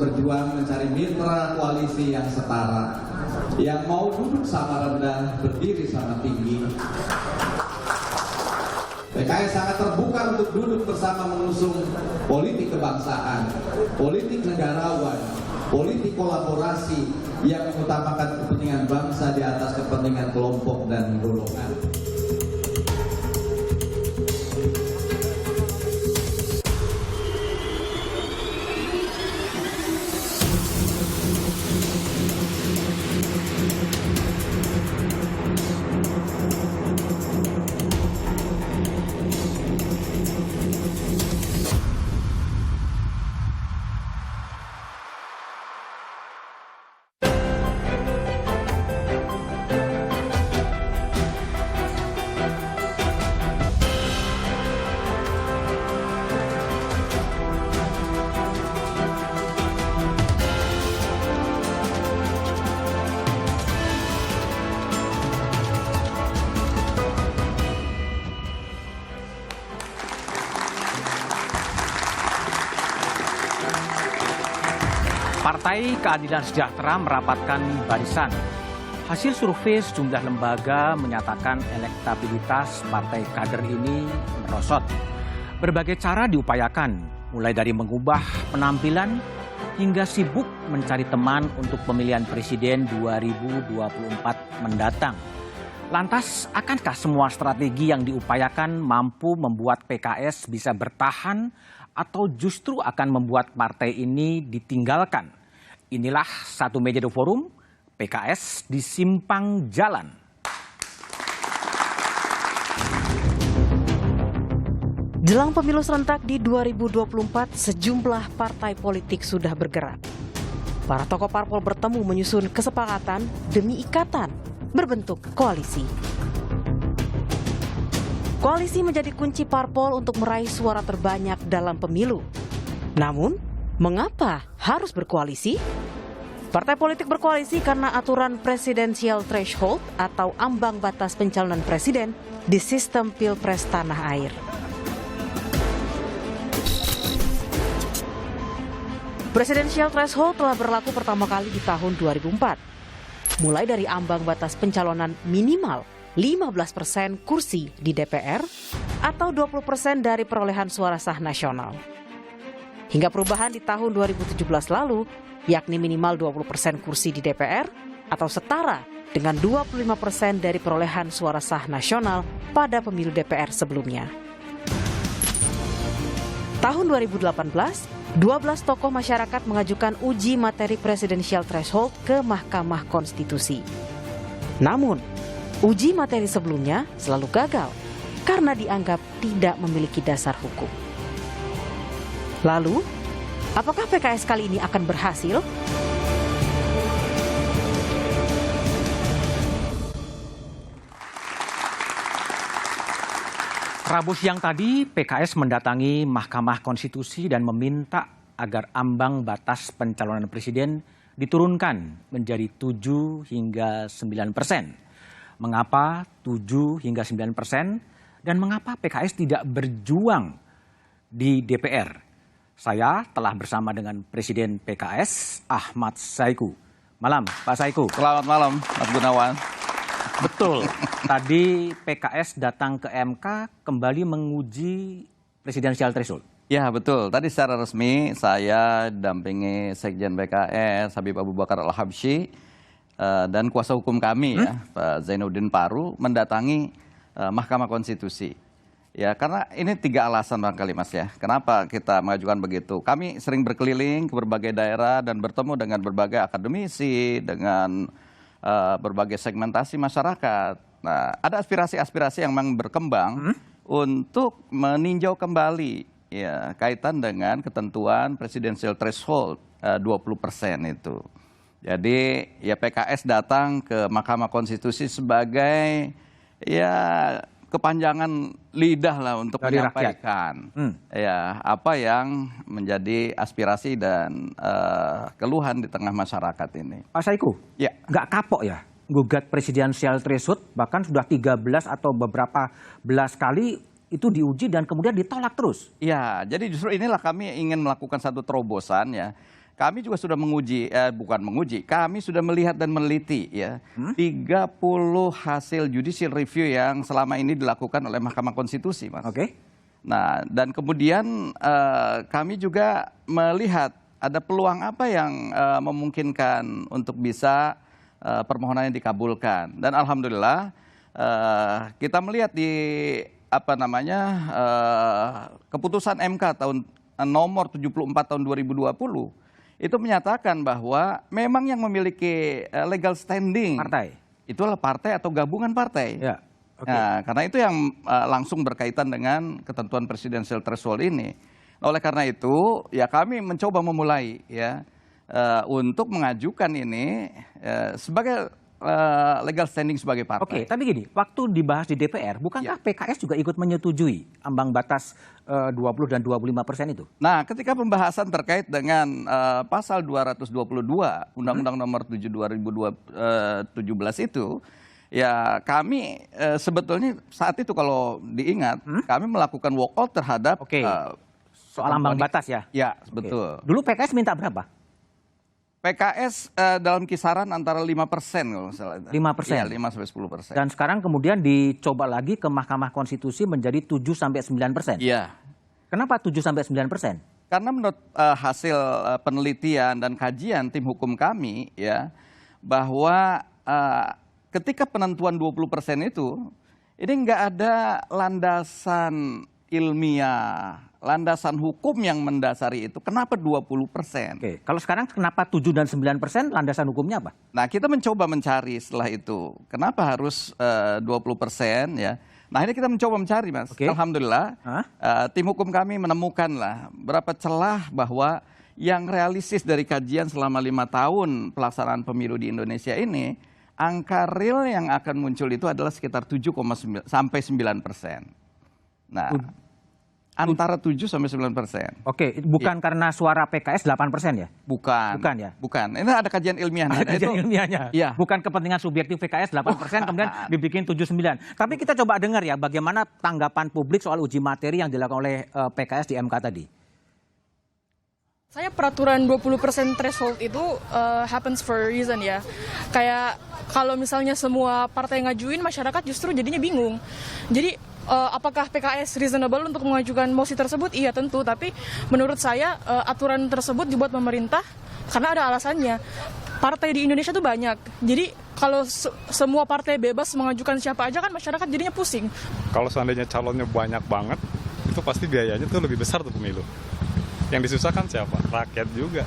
berjuang mencari mitra koalisi yang setara, yang mau duduk sama rendah, berdiri sama tinggi. PKS sangat terbuka untuk duduk bersama mengusung politik kebangsaan, politik negarawan, politik kolaborasi yang mengutamakan kepentingan bangsa di atas kepentingan kelompok dan golongan. Partai Keadilan Sejahtera merapatkan barisan. Hasil survei sejumlah lembaga menyatakan elektabilitas partai kader ini merosot. Berbagai cara diupayakan, mulai dari mengubah penampilan hingga sibuk mencari teman untuk pemilihan presiden 2024 mendatang. Lantas, akankah semua strategi yang diupayakan mampu membuat PKS bisa bertahan atau justru akan membuat partai ini ditinggalkan? Inilah Satu Meja The Forum, PKS di simpang jalan. Jelang pemilu serentak di 2024, sejumlah partai politik sudah bergerak. Para tokoh parpol bertemu menyusun kesepakatan demi ikatan berbentuk koalisi. Koalisi menjadi kunci parpol untuk meraih suara terbanyak dalam pemilu. Namun, mengapa harus berkoalisi? Partai politik berkoalisi karena aturan presidensial threshold atau ambang batas pencalonan presiden di sistem pilpres tanah air. Presidensial threshold telah berlaku pertama kali di tahun 2004. Mulai dari ambang batas pencalonan minimal 15% kursi di DPR atau 20% dari perolehan suara sah nasional. Hingga perubahan di tahun 2017 lalu, yakni minimal 20% kursi di DPR atau setara dengan 25% dari perolehan suara sah nasional pada pemilu DPR sebelumnya. Tahun 2018, 12 tokoh masyarakat mengajukan uji materi presidensial threshold ke Mahkamah Konstitusi. Namun, uji materi sebelumnya selalu gagal karena dianggap tidak memiliki dasar hukum. Lalu, apakah PKS kali ini akan berhasil? Rabu siang tadi, PKS mendatangi Mahkamah Konstitusi dan meminta agar ambang batas pencalonan presiden diturunkan menjadi 7 hingga 9%. Mengapa 7 hingga 9% dan mengapa PKS tidak berjuang di DPR? Saya telah bersama dengan Presiden PKS, Ahmad Saiku. Malam, Pak Saiku. Selamat malam, Mas Gunawan. Betul, tadi PKS datang ke MK kembali menguji presidensial threshold. Ya betul, tadi secara resmi saya dampingi Sekjen PKS, Habib Abu Bakar Al-Habsyi, dan kuasa hukum kami ya, Pak Zainuddin Paru, mendatangi Mahkamah Konstitusi. Ya, karena ini 3 alasan barangkali Mas ya. Kenapa kita mengajukan begitu? Kami sering berkeliling ke berbagai daerah dan bertemu dengan berbagai akademisi, dengan berbagai segmentasi masyarakat. Nah, ada aspirasi-aspirasi yang memang berkembang untuk meninjau kembali ya kaitan dengan ketentuan presidensial threshold 20% itu. Jadi ya PKS datang ke Mahkamah Konstitusi sebagai ya kepanjangan lidah lah untuk dari menyampaikan ya apa yang menjadi aspirasi dan keluhan di tengah masyarakat ini. Pak Saiku, ya nggak kapok ya gugat presidensial threshold, bahkan sudah 13 atau beberapa belas kali itu diuji dan kemudian ditolak terus. Ya, jadi justru inilah kami ingin melakukan satu terobosan ya. kami juga sudah menguji, bukan menguji, kami sudah melihat dan meneliti ya 30 hasil judicial review yang selama ini dilakukan oleh Mahkamah Konstitusi, Mas. Oke. Nah, dan kemudian kami juga melihat ada peluang apa yang memungkinkan untuk bisa permohonannya dikabulkan. Dan alhamdulillah kita melihat di keputusan MK nomor 74 tahun 2020 itu menyatakan bahwa memang yang memiliki legal standing Partai. itulah partai atau gabungan partai. Ya. Oke. Nah, karena itu yang langsung berkaitan dengan ketentuan presidensial threshold ini. Oleh karena itu, ya kami mencoba memulai ya untuk mengajukan ini sebagai legal standing sebagai partai. Oke, tapi gini, waktu dibahas di DPR, bukankah PKS juga ikut menyetujui ambang batas 20 dan 25% itu? Nah, ketika pembahasan terkait dengan pasal 222 Undang-Undang Nomor 7 2017 itu, ya kami sebetulnya saat itu kalau diingat, kami melakukan walkout terhadap Oke. Soal ambang batas ya? Ya, Oke. betul. Dulu PKS minta berapa? PKS dalam kisaran antara 5% kalau nggak salah. 5%? Iya, 5-10%. Dan sekarang kemudian dicoba lagi ke Mahkamah Konstitusi menjadi 7-9%. Iya. Kenapa 7-9%? Karena menurut hasil penelitian dan kajian tim hukum kami ya, bahwa ketika penentuan 20% itu, ini nggak ada landasan ilmiah, landasan hukum yang mendasari itu. Kenapa 20%? Oke, kalau sekarang kenapa 7 dan 9%, landasan hukumnya apa? Nah, kita mencoba mencari setelah itu. Kenapa harus 20% ya? Nah, ini kita mencoba mencari, Mas. Oke. Alhamdulillah, tim hukum kami menemukanlah berapa celah bahwa yang realistis dari kajian selama 5 tahun pelaksanaan pemilu di Indonesia ini, angka real yang akan muncul itu adalah sekitar 7,9 sampai 9%. Nah, antara 7 sampai 9%. Oke, bukan karena suara PKS 8% ya? Bukan. Bukan ya? Bukan. Ini ada kajian ilmiahnya. Ada kajian ilmiahnya. Iya. Bukan kepentingan subjektif PKS 8% kemudian dibikin 7-9. Tapi kita coba dengar ya bagaimana tanggapan publik soal uji materi yang dilakukan oleh PKS di MK tadi. Saya peraturan 20% threshold itu happens for a reason ya. Kayak kalau misalnya semua partai ngajuin, masyarakat justru jadinya bingung. Jadi apakah PKS reasonable untuk mengajukan mosi tersebut? Iya tentu, tapi menurut saya aturan tersebut dibuat pemerintah karena ada alasannya. Partai di Indonesia tuh banyak, jadi kalau semua partai bebas mengajukan siapa aja kan masyarakat jadinya pusing. Kalau seandainya calonnya banyak banget, itu pasti biayanya tuh lebih besar tuh pemilu. Yang disusahkan siapa? Rakyat juga.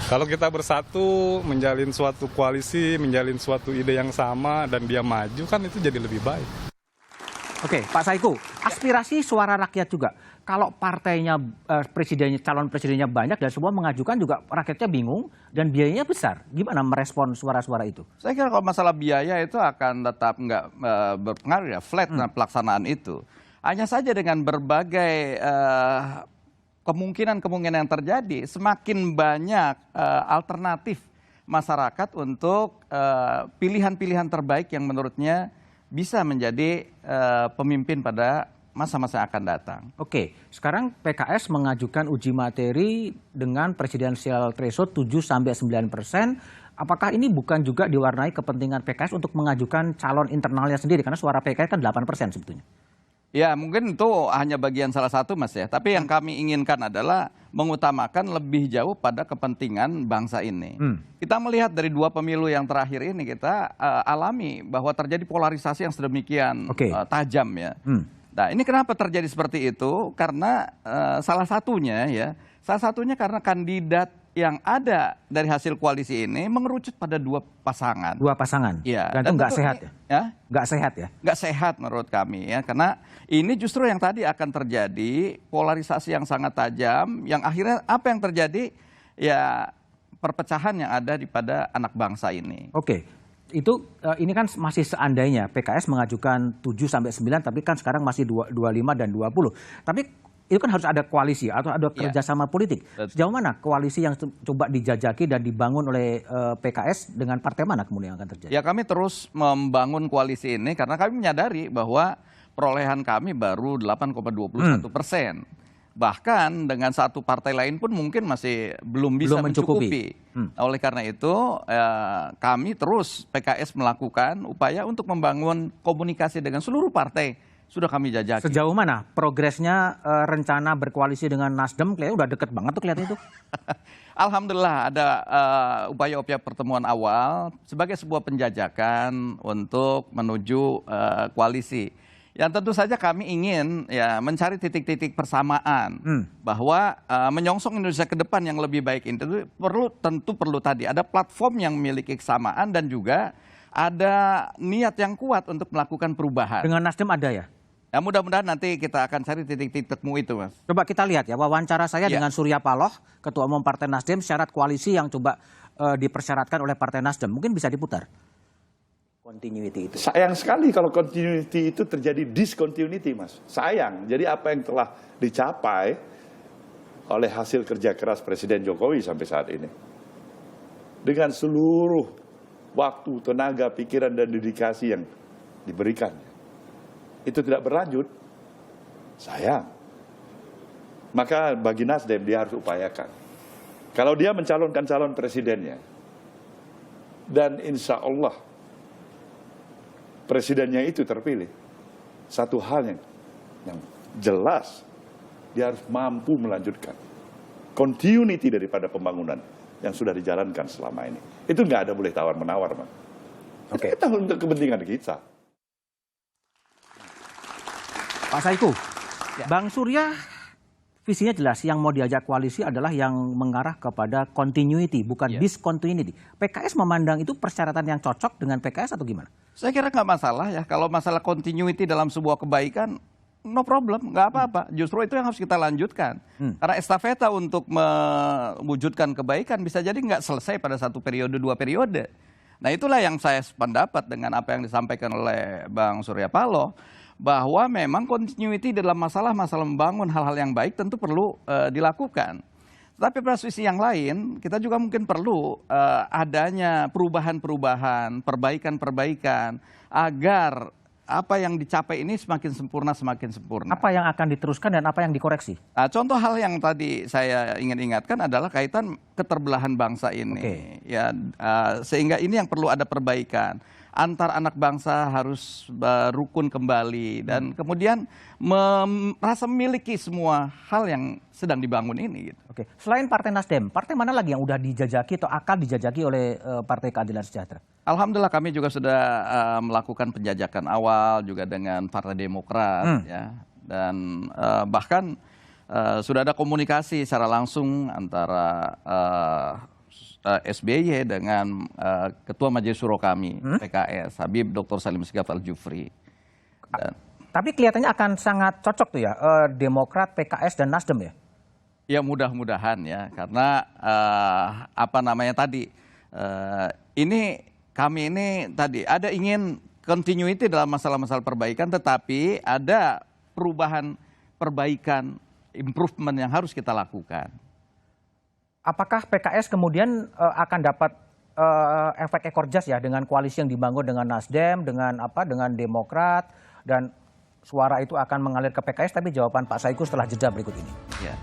Kalau kita bersatu, menjalin suatu koalisi, menjalin suatu ide yang sama, dan dia maju, kan itu jadi lebih baik. Oke, Pak Saiku, aspirasi suara rakyat juga. Kalau partainya calon presidennya banyak dan semua mengajukan juga rakyatnya bingung dan biayanya besar. Gimana merespon suara-suara itu? Saya kira kalau masalah biaya itu akan tetap nggak berpengaruh ya, flat pelaksanaan itu. Hanya saja dengan berbagai kemungkinan-kemungkinan yang terjadi, semakin banyak alternatif masyarakat untuk pilihan-pilihan terbaik yang menurutnya bisa menjadi pemimpin pada masa-masa yang akan datang. Oke, sekarang PKS mengajukan uji materi dengan presidensial threshold 7-9%. Apakah ini bukan juga diwarnai kepentingan PKS untuk mengajukan calon internalnya sendiri? Karena suara PKS kan 8% sebetulnya. Ya mungkin itu hanya bagian salah satu Mas ya. Tapi yang kami inginkan adalah mengutamakan lebih jauh pada kepentingan bangsa ini. Kita melihat dari 2 pemilu yang terakhir ini kita alami bahwa terjadi polarisasi yang sedemikian tajam ya. Nah ini kenapa terjadi seperti itu? Karena salah satunya karena kandidat yang ada dari hasil koalisi ini mengerucut pada 2 pasangan. 2 pasangan? Iya. Dan itu nggak sehat ya? Nggak sehat ya? Nggak sehat menurut kami ya, karena ini justru yang tadi akan terjadi polarisasi yang sangat tajam, yang akhirnya apa yang terjadi ya perpecahan yang ada pada anak bangsa ini. Oke, itu ini kan masih seandainya PKS mengajukan 7-9, tapi kan sekarang masih 25 dan 20. Tapi itu kan harus ada koalisi atau ada kerjasama politik. Sejauh mana koalisi yang coba dijajaki dan dibangun oleh PKS dengan partai mana kemudian yang akan terjadi? Ya kami terus membangun koalisi ini karena kami menyadari bahwa perolehan kami baru 8,21%. Bahkan dengan satu partai lain pun mungkin masih belum bisa Belum mencukupi. mencukupi. Oleh karena itu kami terus PKS melakukan upaya untuk membangun komunikasi dengan seluruh partai. Sudah kami jajaki. Sejauh mana progresnya rencana berkoalisi dengan Nasdem? Kayaknya udah deket banget tuh kelihatan itu. Alhamdulillah ada upaya-upaya pertemuan awal sebagai sebuah penjajakan untuk menuju koalisi. Yang tentu saja kami ingin ya mencari titik-titik persamaan bahwa menyongsong Indonesia ke depan yang lebih baik itu tentu perlu tadi ada platform yang memiliki kesamaan dan juga ada niat yang kuat untuk melakukan perubahan. Dengan Nasdem ada ya? Ya mudah-mudahan nanti kita akan cari titik-titik temu itu, Mas. Coba kita lihat ya wawancara saya Ya. dengan Surya Paloh, Ketua Umum Partai Nasdem, syarat koalisi yang coba dipersyaratkan oleh Partai Nasdem. Mungkin bisa diputar. Continuity itu. Sayang sekali kalau continuity itu terjadi discontinuity, Mas. Sayang. Jadi apa yang telah dicapai oleh hasil kerja keras Presiden Jokowi sampai saat ini. Dengan seluruh waktu, tenaga, pikiran, dan dedikasi yang diberikan. Itu tidak berlanjut. Sayang. Maka bagi Nasdem dia harus upayakan. Kalau dia mencalonkan calon presidennya, dan insya Allah presidennya itu terpilih, satu hal yang jelas, dia harus mampu melanjutkan continuity daripada pembangunan yang sudah dijalankan selama ini. Itu nggak ada boleh tawar-menawar, Mas. Oke. Kita untuk kepentingan kita. Pak Saiku, Bang Surya visinya jelas, yang mau diajak koalisi adalah yang mengarah kepada continuity, bukan discontinuity. PKS memandang itu persyaratan yang cocok dengan PKS atau gimana? Saya kira nggak masalah ya, kalau masalah continuity dalam sebuah kebaikan, no problem, nggak apa-apa. Justru itu yang harus kita lanjutkan. Karena estafeta untuk mewujudkan kebaikan bisa jadi nggak selesai pada satu periode, dua periode. Nah itulah yang saya sependapat dengan apa yang disampaikan oleh Bang Surya Paloh, bahwa memang continuity dalam masalah-masalah membangun hal-hal yang baik tentu perlu dilakukan. Tapi pada sisi yang lain, kita juga mungkin perlu adanya perubahan-perubahan, perbaikan-perbaikan, agar apa yang dicapai ini semakin sempurna, semakin sempurna. Apa yang akan diteruskan dan apa yang dikoreksi? Nah, contoh hal yang tadi saya ingin ingatkan adalah kaitan keterbelahan bangsa ini. Oke. Ya, sehingga ini yang perlu ada perbaikan. Antar anak bangsa harus rukun kembali dan kemudian merasa memiliki semua hal yang sedang dibangun ini. Gitu. Oke. Selain Partai Nasdem, partai mana lagi yang udah dijajaki atau akan dijajaki oleh Partai Keadilan Sejahtera? Alhamdulillah kami juga sudah melakukan penjajakan awal juga dengan Partai Demokrat ya, dan bahkan sudah ada komunikasi secara langsung antara SBY dengan Ketua Majelis Syuro kami PKS Habib Dr. Salim Segaf Al-Jufri. Tapi kelihatannya akan sangat cocok tuh ya, Demokrat, PKS dan Nasdem ya. Ya mudah-mudahan ya, karena apa namanya tadi kami ini tadi ada ingin continuity dalam masalah-masalah perbaikan, tetapi ada perubahan, perbaikan, improvement yang harus kita lakukan. Apakah PKS kemudian akan dapat efek ekor jas ya dengan koalisi yang dibangun dengan Nasdem, dengan Demokrat, dan suara itu akan mengalir ke PKS? Tapi jawaban Pak Saiku setelah jeda berikut ini. Ya.